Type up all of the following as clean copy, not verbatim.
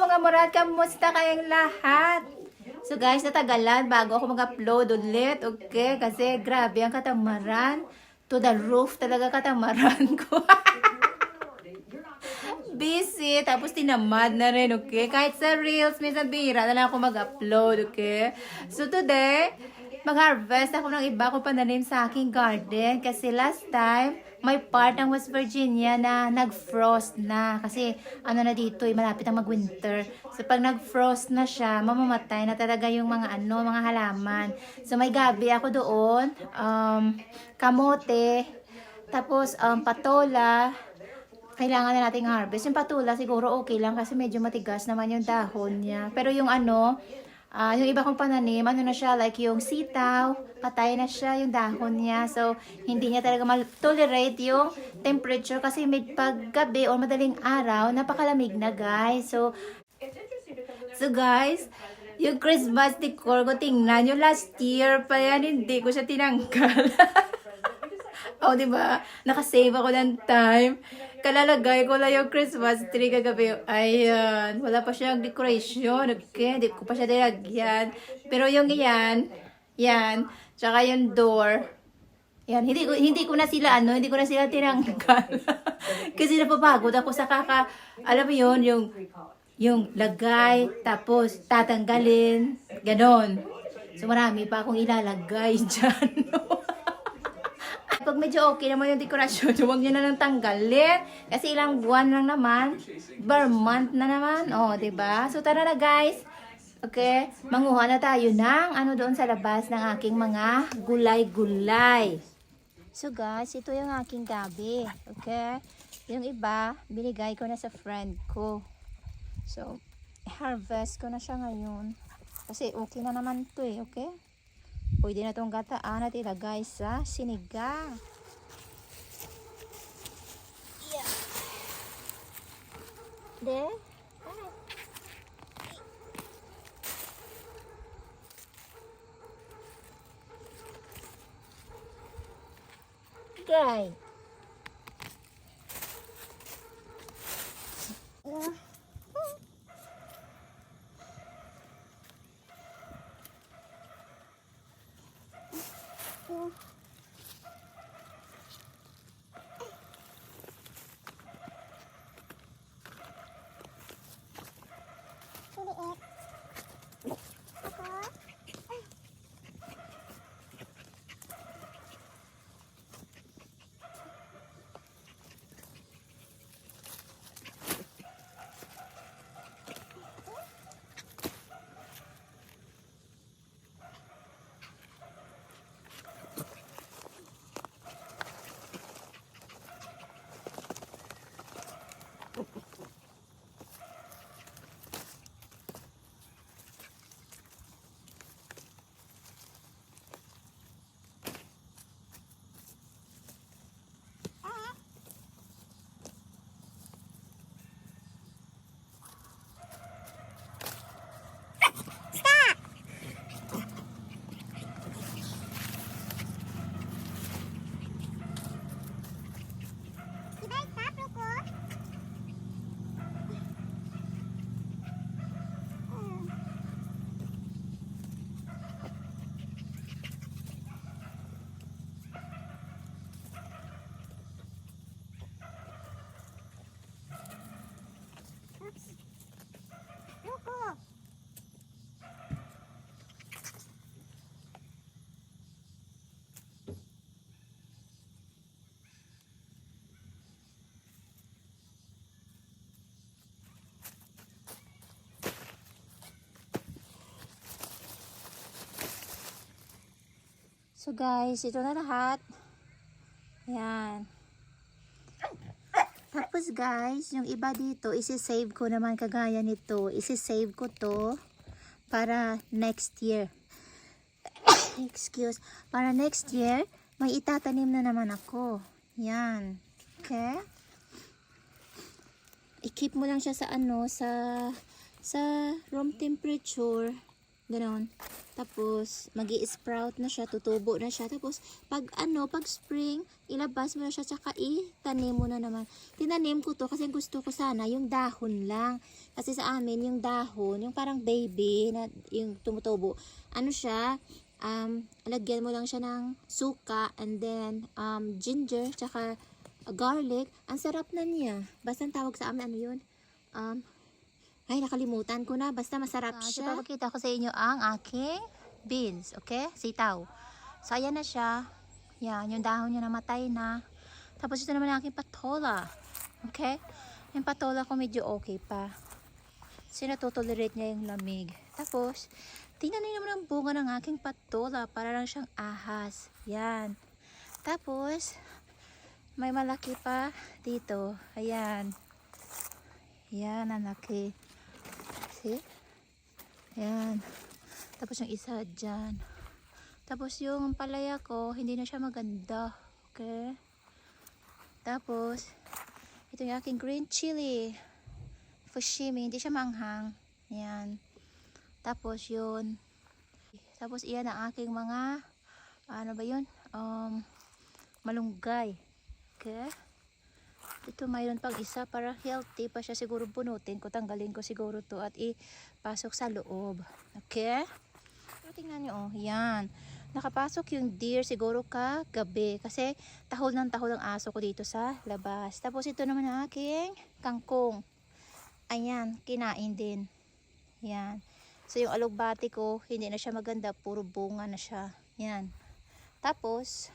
mga murad, kamusta kayong lahat? So guys, natagalan bago ako mag-upload ulit, okay? Kasi grabe ang katamaran. To the roof talaga katamaran ko. Busy, tapos tinamad na rin, okay? Kahit sa Reels, minsan bihira na lang ako mag-upload, okay? So today, mag-harvest ako ng iba ko pananim sa aking garden. Kasi last time, may part ng West Virginia na nag-frost na. Kasi ano na dito, malapit ang mag-winter. So pag nag-frost na siya, mamamatay na talaga yung mga halaman. So may gabi ako doon, kamote, tapos patola. Kailangan na nating harvest. Yung patula siguro okay lang kasi medyo matigas naman yung dahon niya. Pero yung yung iba kong pananim, ano na siya, like yung sitaw, patay na siya yung dahon niya. So, hindi niya talaga ma-tolerate yung temperature kasi may paggabi o madaling araw, napakalamig na guys. So guys, yung Christmas decor ko, tingnan yung last year pa yan, hindi ko siya tinanggal. Oh, di ba? Nakasave ako ng time. Kalalagay ko lang yung Christmas tree kagabi. Ayan. Wala pa siyang decoration. Okay? Hindi ko pa siya nilagyan. Pero yung yan. Tsaka yung door. Yan. Hindi ko na sila, hindi ko na sila tinanggal. Kasi napapagod ako sa alam mo yun, yung lagay, tapos tatanggalin. Ganon. So, marami pa akong ilalagay dyan. Pag medyo okay naman yung dekorasyon, huwag nyo na lang tanggalin. Kasi ilang buwan lang naman. Per month na naman. O, diba? So, tara na guys. Okay? Manguha na tayo ng doon sa labas ng aking mga gulay-gulay. So guys, ito yung aking gabi. Okay? Yung iba, binigay ko na sa friend ko. So, harvest ko na siya ngayon. Kasi okay na naman to eh. Okay? Pwede na itong gataan at ilagay sa sinigang. Yeah. De? Okay. So guys, ito na lahat. Ayan. Tapos guys, yung iba dito, isi-save ko naman kagaya nito. Isi-save ko to para next year. Excuse. Para next year, may itatanim na naman ako. Yan. Okay? I-keep mo lang siya sa sa room temperature Ganon. Tapos, magi-sprout na siya, tutubo na siya. Tapos, pag spring, ilabas mo na siya, tsaka itanim mo na naman. Tinanim ko to kasi gusto ko sana yung dahon lang. Kasi sa amin, yung dahon, yung parang baby, na, yung tumutubo, ano siya, lagyan mo lang siya ng suka, and then, ginger, tsaka garlic. Ang sarap na niya. Basta ang tawag sa amin, ano yun? Ay, nakalimutan ko na. Basta masarap siya. Ipapakita ko sa inyo ang aking beans. Okay? Sitaw. So, ayan na siya. Yan. Yung dahon niya namatay na. Tapos, ito naman ang aking patola. Okay? Yung patola ko medyo okay pa. So, natutolerate niya yung lamig. Tapos, tingnan niyo naman ang bunga ng aking patola. Para lang siyang ahas. Yan. Tapos, may malaki pa dito. Ayan. Yan, ang laki. See? Ayan. Tapos yung isa dyan. Tapos yung palaya ko, hindi na siya maganda. Okay? Tapos, ito yung aking green chili. Fushimi. Hindi siya manghang. Ayan. Tapos yun. Tapos iyan ang aking mga, ano ba yun? Malunggay. Okay? Ito mayroon pang isa para healthy pa siya. Siguro bunutin ko, tanggalin ko siguro to at ipasok sa loob. Okay? So, tingnan nyo, oh, yan. Nakapasok yung deer siguro kagabi kasi tahol ng tahol ang aso ko dito sa labas. Tapos ito naman ang aking kangkong. Ayan, kinain din. Yan. So yung alugbati ko, hindi na siya maganda, puro bunga na siya. Yan. Tapos,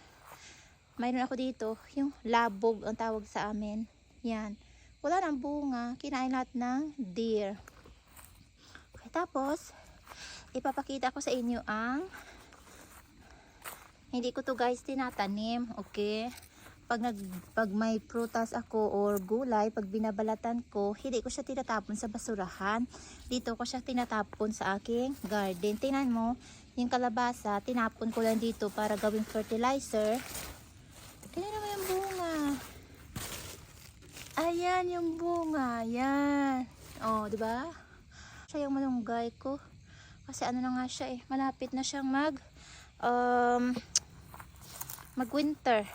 mayroon ako dito, yung labog ang tawag sa amin. Yan. Wala nang bunga. Kinain lahat ng deer. Okay, tapos, ipapakita ko sa inyo ang, hindi ko to guys tinatanim. Okay? Pag may prutas ako or gulay, pag binabalatan ko, hindi ko siya tinatapon sa basurahan. Dito ko siya tinatapon sa aking garden. Tingnan mo, yung kalabasa, tinapon ko lang dito para gawing fertilizer. Tingnan naman yung bunga. Ayan yung bunga. Ayan. Oh, di ba? Siya yung malunggay ko. Kasi ano na nga siya eh. Malapit na siyang mag-winter.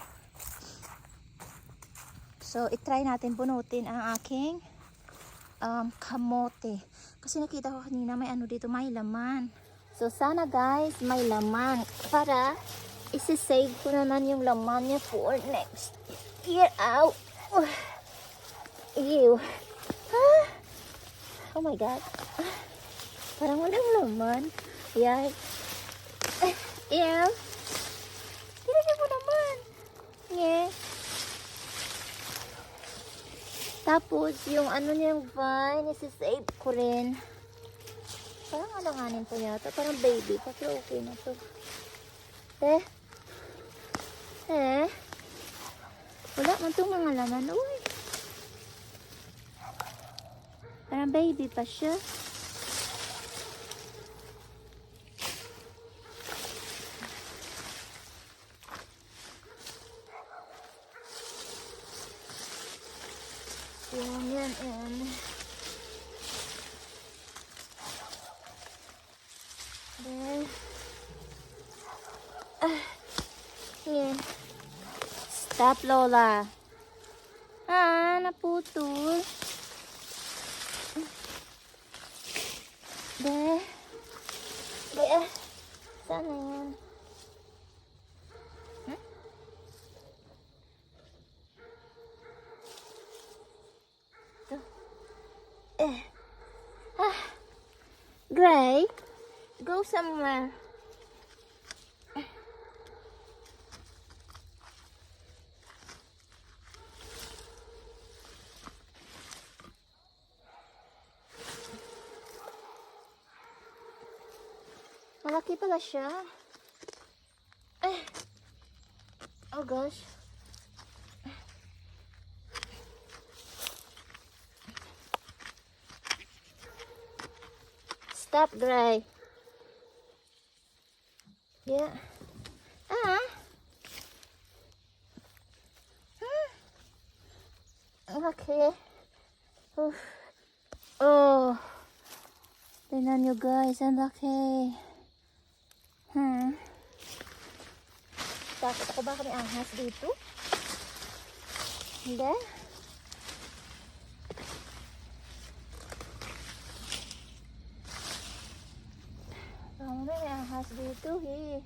So, itry natin bunutin ang aking kamote. Kasi nakita ko kanina may ano dito, may laman. So, sana guys, may laman. Para isi-save ko naman yung laman niya for next year. Ow! Ew! Ah! Oh my God! Parang walang laman. Yan. Ew! Tingnan mo naman. Yeah. Tapos, yung ano niyang vine, isi-save ko rin. Parang alanganin po yata. Parang baby. Pero okay na to. Wala man itong mga laman. Uy. Parang baby pa siya. Yan. Then, yan. Stop, Lola. Naputol. Sana yan. Gray, go somewhere. Malaki pala siya. Oh gosh. Stop, Gray. Yeah. Okay. Oh. Tingnan nyo guys, ang laki. Takot ako baka may ahas dito. Hindi. May ahas dito eh.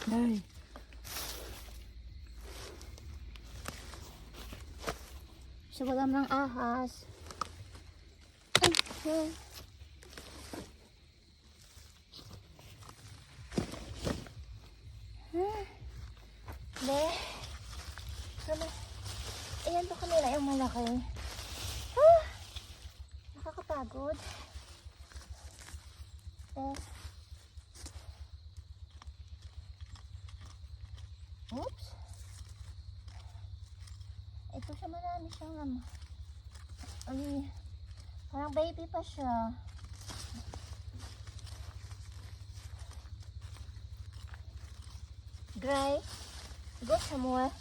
Ay. So, wala ng ahas. Okay. Be. Ayan to kanila yung malaki. Nakakapagod. Oops. Ito siya, marami siyang ay, parang baby pa siya. Gray, go somewhere.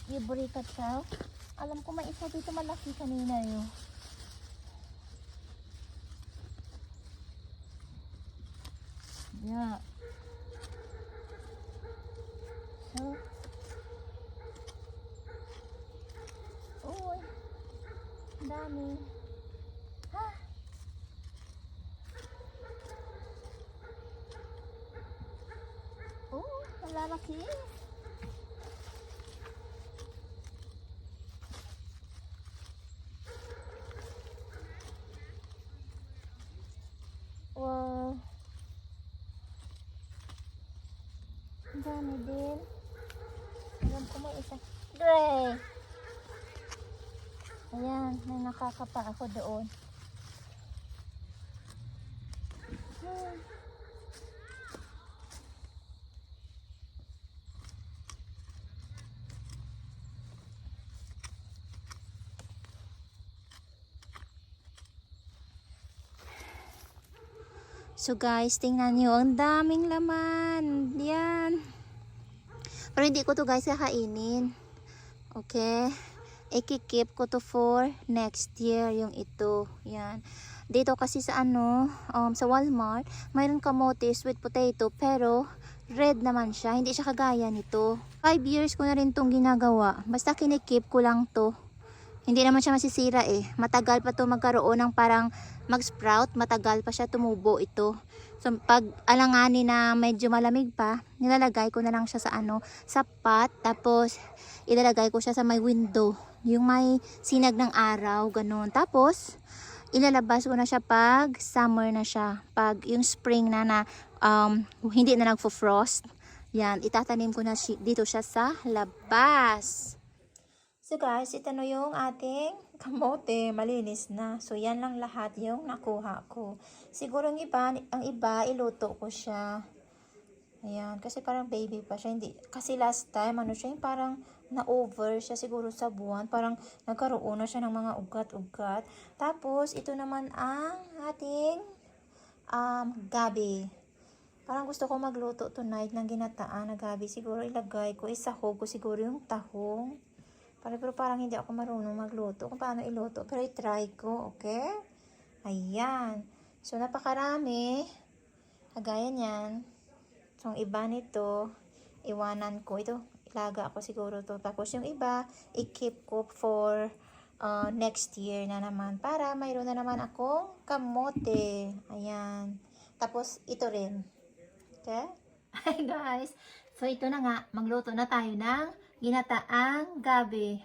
You burikat siya. Alam ko may isa dito malaki kanina yun. Yeah. So, uy, dami. Ha? Oh, malalaki. Wow. Ang dami din. Alam ko may isa. Gray! Ayan, may nakakapa ako doon. So guys, tingnan nyo, ang daming laman. Yan. Pero hindi ko to guys kakainin. Okay. I-keep ko to for next year yung ito. Yan. Dito kasi sa sa Walmart, mayroon kamote sweet potato pero red naman siya. Hindi siya kagaya nito. 5 years ko na rin tong ginagawa. Basta kinikip ko lang to. Hindi naman siya masisira eh. Matagal pa to magkaroon ng parang mag-sprout. Matagal pa siya tumubo ito. So pag alanganin na medyo malamig pa, nilalagay ko na lang siya sa sa pot. Tapos ilalagay ko siya sa may window. Yung may sinag ng araw, ganun. Tapos ilalabas ko na siya pag summer na siya. Pag yung spring na hindi na nagfo-frost. Yan, itatanim ko na dito siya sa labas. So guys, ito na yung ating kamote, malinis na. So yan lang lahat yung nakuha ko. Siguro ang iba iluto ko siya. Ayan, kasi parang baby pa siya. Hindi, kasi last time, siya yung parang na-over siya siguro sa buwan. Parang nagkaroon na siya ng mga ugat-ugat. Tapos, ito naman ang ating gabi. Parang gusto ko magluto tonight ng ginataan na gabi. Siguro ilagay ko, isahog ko siguro yung tahong. Pero parang hindi ako marunong magluto kung paano iluto. Pero i-try ko, okay? Ayan. So, napakarami. Kagaya niyan. So, ang iba nito, iwanan ko. Ito, ilaga ako siguro to. Tapos yung iba, i-keep ko for next year na naman. Para mayroon na naman akong kamote. Ayan. Tapos, ito rin. Okay? Hi guys. So, ito na nga. Magluto na tayo ng ginataang gabi.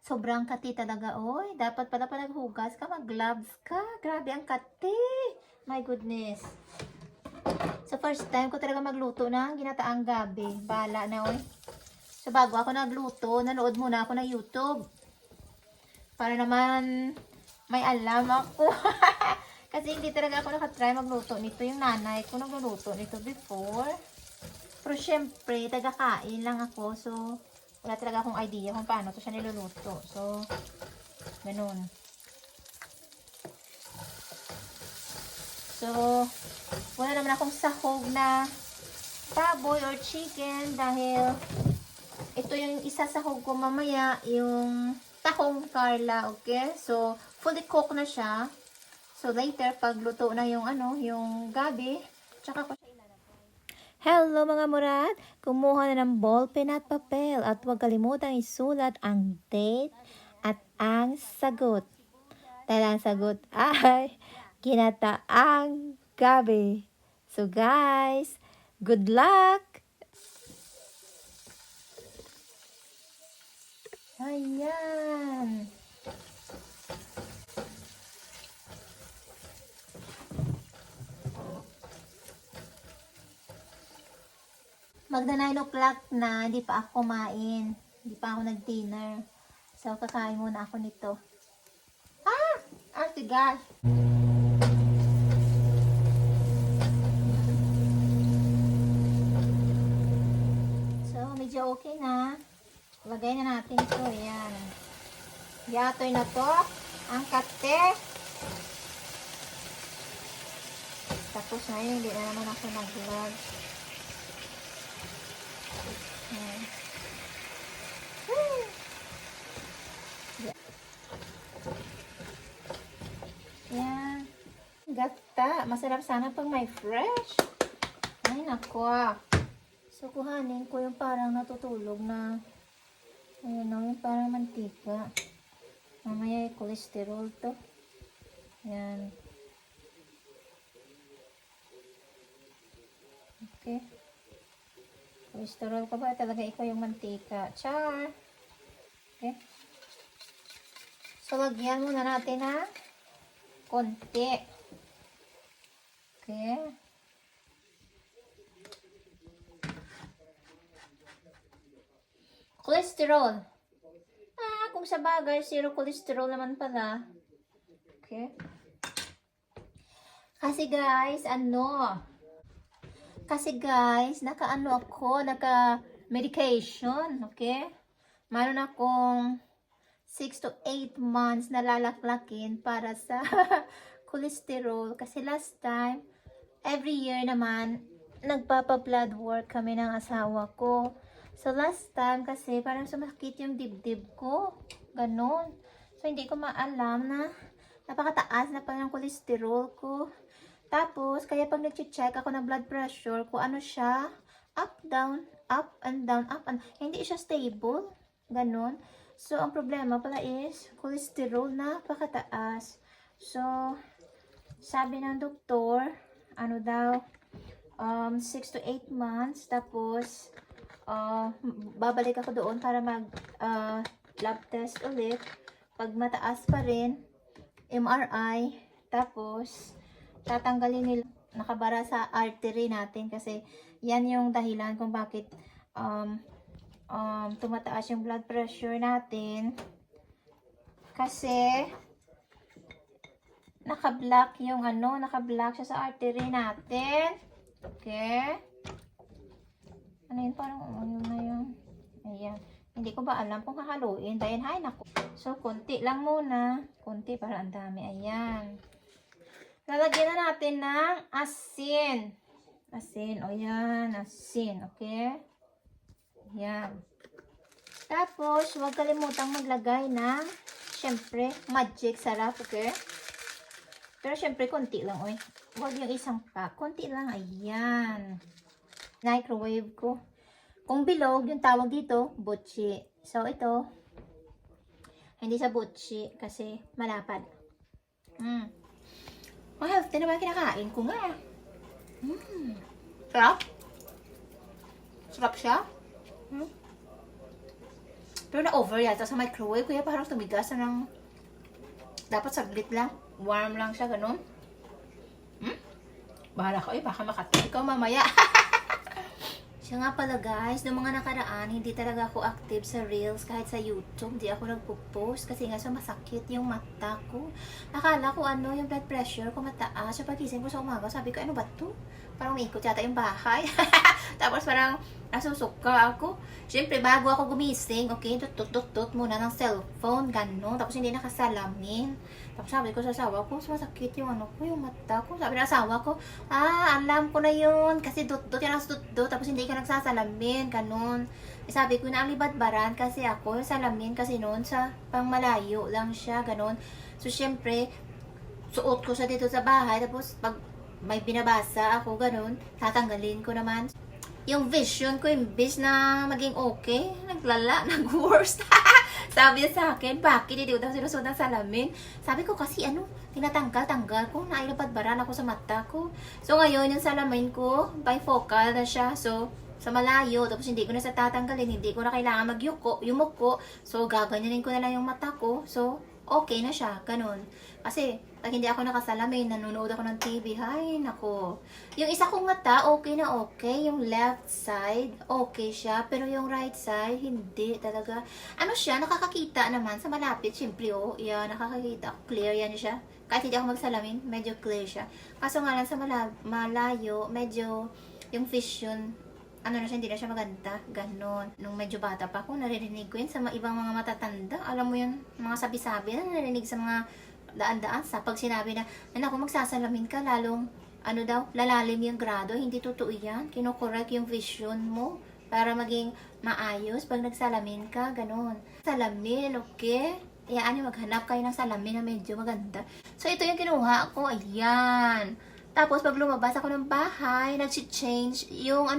Sobrang kati talaga, oy. Dapat pala naghugas ka, mag-gloves ka. Grabe ang kati. My goodness. So, first time ko talaga magluto ng ginataang gabi. Bala na, oy. So, bago ako nagluto, nanood muna ako ng YouTube. Para naman may alam ako. Kasi hindi talaga ako nakatry magluto nito. Yung nanay ko nagluluto nito before. Pero syempre, taga-kain lang ako. So, wala talaga akong idea kung paano to siya niluluto. So, ganun. So, wala naman akong sahog na baboy or chicken dahil ito yung isasahog ko mamaya, yung tahong Carla, okay? So, fully cooked na siya. So, later, pag luto na yung yung gabi, tsaka ko siya ilalagay. Hello mga murat! Kumuha na ng ballpen at papel at huwag kalimutang isulat ang date at ang sagot. Dahil ang sagot ay kinataang gabi. So guys, good luck! Ayan. Magda 9 o'clock na, hindi pa ako kumain. Hindi pa ako nag-dinner. So, kakain muna ako nito. Tigas. So, medyo okay na. Lagay na natin ito. Ayan. Yatoy na to. Ang kate. Tapos na yun. Hindi na naman ako nag-vlog. Ayan. Ayan. Gata. Masarap sana pag may fresh. Ay, nako. So, kuhanin ko yung parang natutulog na ayan o, yung parang mantika. Mamaya yung cholesterol to. Ayan. Okay. Cholesterol ka ba? Talaga ikaw yung mantika. Char! Okay. So, lagyan muna natin na konti. Okay. Cholesterol. Kung sa bagay, zero cholesterol naman pala. Okay. Kasi guys, naka-medication. Okay. Mayroon akong 6 to 8 months na lalaklakin para sa cholesterol. Kasi last time, every year naman, nagpapa-blood work kami ng asawa ko. So, last time kasi parang sumakit yung dibdib ko. Ganon. So, hindi ko maalam na napakataas na pa ng cholesterol ko. Tapos, kaya pag nag-check ako ng blood pressure, kung ano siya, up, down, up, and down, up, and hindi siya stable. Ganon. So, ang problema pala is cholesterol na napakataas. So, sabi ng doktor, ano daw, 6 to 8 months, tapos, babalik ako doon para mag lab test ulit. Pag mataas pa rin, MRI, tapos, tatanggalin nila, nakabara sa artery natin kasi yan yung dahilan kung bakit tumataas yung blood pressure natin kasi naka-block yung naka-block siya sa artery natin. Okay. Ano yun? Parang yun na yun. Ayan. Hindi ko ba alam kung hahaluin dahil hay nako. So, konti lang muna. Konti para ang dami. Ayan. Lalagyan na natin ng asin. Asin. O yan. Asin. Okay. Ayan. Tapos, huwag kalimutang maglagay ng, syempre, magic sarap, okay? Pero, syempre, konti lang, oy. Huwag yung isang pack. Konti lang, ayan. Microwave ko. Kung bilog, yung tawag dito, butchi. So, ito, hindi sa butchi, kasi malapad. Oh, healthy na ba kinakain ko nga? Sarap? Sarap siya? Pero na-over yata sa microwave. Kaya parang tumigas na ng... Dapat saglit lang. Warm lang siya, ganun. Bahala ko. Baka makatil ka mamaya. Siya nga pala guys, noong mga nakaraan, hindi talaga ako active sa Reels kahit sa YouTube. Hindi ako nagpo-post kasi nga sa masakit yung mata ko. Akala ko yung blood pressure ko mataas. So pagising ko sa umaga, sabi ko, ano ba to? Parang umiikot yata yung bahay. Tapos parang nasusuka ako. Siyempre, bago ako gumising, okay, tut muna ng cellphone, gano'n. Tapos hindi nakasalamin. Tapos sabi ko sa asawa ko, masakit yung ano ko, yung mata ko. Sabi ng asawa ko, alam ko na yun. Kasi dut-dut yan ang dut-dut. Tapos hindi ka nagsasalamin, gano'n. Sabi ko na ang libadbaran kasi ako, yung salamin kasi noon sa pang malayo lang siya, gano'n. So, siyempre, suot ko siya dito sa bahay. Tapos, pag may binabasa ako, gano'n, tatanggalin ko naman. Yung vision ko, imbis na maging okay, naglala, nag-worst. Sabi niya sa akin, bakit hindi ko daw sinusunod ng salamin? Sabi ko kasi tinatanggal ko, nailapad-baran ako sa mata ko. So ngayon, yung salamin ko, bifocal na siya. So, sa malayo, tapos hindi ko na sa tatanggalin, hindi ko na kailangan yumuko. So, gaganyanin ko na lang yung mata ko. So, okay na siya, ganun. Kasi, pag hindi ako nakasalamin, nanonood ako ng TV, hay, nako. Yung isa kong mata, okay na okay. Yung left side, okay siya. Pero yung right side, hindi talaga. Ano siya, nakakakita naman sa malapit. Siyempre, yan, nakakakita. Clear yan siya. Kahit hindi ako magsalamin, medyo clear siya. Kaso nga lang sa malayo, medyo, yung vision, ano na siya, hindi na siya maganda. Ganon. Nung medyo bata pa ako, naririnig ko yun sa ibang mga matatanda. Alam mo yun, mga sabi-sabi na narinig sa mga daan-daan sa pag sinabi na, ako magsasalamin ka, lalong, lalalim yung grado. Hindi totoo yan. Kinokorek yung vision mo para maging maayos pag nagsalamin ka, ganon. Salamin, okay? Iyaan yung maghanap kayo ng salamin na medyo maganda. So, ito yung kinuha ko. Ayan. Tapos, pag lumabas ako ng bahay, nag-change yung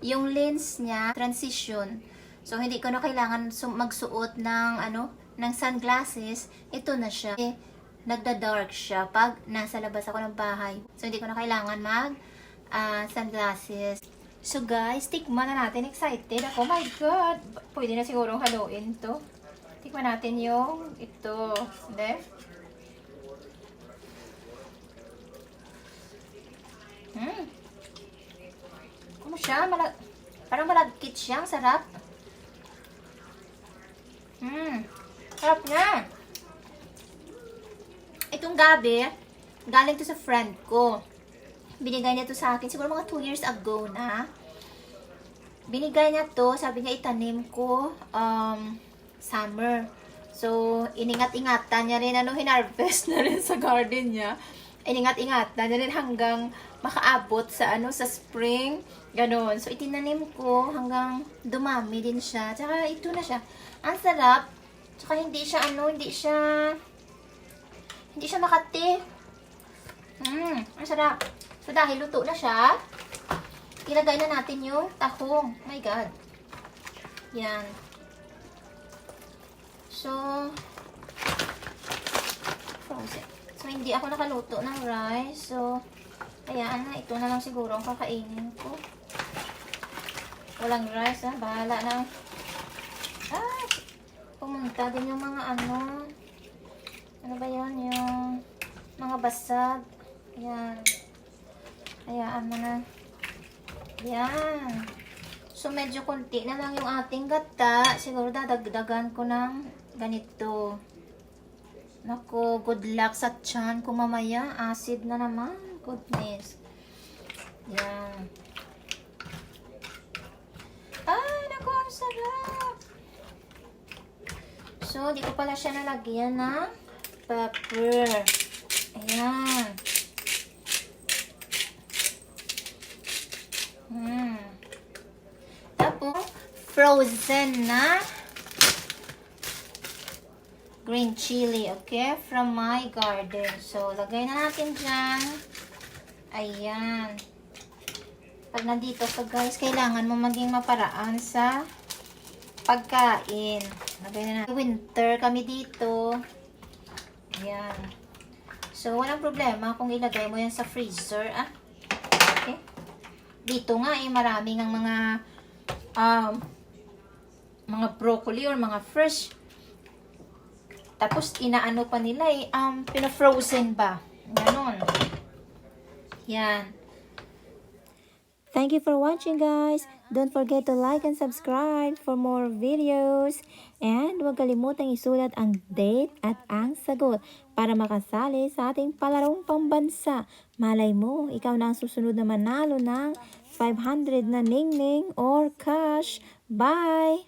yung lens niya, transition. So, hindi ko na kailangan magsuot ng sunglasses. Ito na siya. Nagda-dark siya pag nasa labas ako ng bahay. So, hindi ko na kailangan sunglasses. So, guys, tikman na natin. Excited ako. Oh my God! Pwede na sigurong haluin to. Tikman natin yung ito. Hindi? Ano siya? Parang malagkit siya. Ang sarap. Sarap niya. Itong gabi, galing to sa friend ko. Binigay niya to sa akin. Siguro mga 2 years ago na. Binigay niya to. Sabi niya itanim ko summer. So, iningat-ingatan niya rin. Hinarvest na rin sa garden niya. Iningat-ingatan niya rin hanggang makaabot sa sa spring. Ganon. So, itinanim ko hanggang dumami din siya. Tsaka, ito na siya. Ang sarap. Tsaka, hindi siya makati. Ang sarap. So, dahil luto na siya, ilagay na natin yung tahong. Oh my God. Yan. So, frozen. So, hindi ako nakaluto ng rice. So, ayan na. Ito na lang siguro ang kakainin ko. Walang rice, bahala na. Pumunta din yung mga ano ba yun? Yung mga basag. Ayan. Hayaan mo na. Ayan. So, medyo konti na lang yung ating gata. Siguro dadagdagan ko ng ganito. Nako, good luck sa tiyan ko mamaya. Acid na naman. Goodness. Yan. Ay, nako, ang sarap. So, di ko pala siya nalagyan ng pepper. Ayan. Tapos, frozen na green chili, okay? From my garden. So, lagay na natin dyan. Ayan. Pag nandito ka, guys, kailangan mo maging maparaan sa pagkain. Lagay na natin. Winter kami dito. Ayan. So, walang problema kung ilagay mo yan sa freezer, Okay? Dito nga, maraming ang mga broccoli or mga fresh. Tapos, inaano pa nila pina-frozen ba? Ganon. Yan. Thank you for watching, guys. Don't forget to like and subscribe for more videos. And huwag kalimutang isulat ang date at ang sagot para makasali sa ating palarong pambansa. Malay mo, ikaw na ang susunod na manalo ng 500 na ningning or cash. Bye!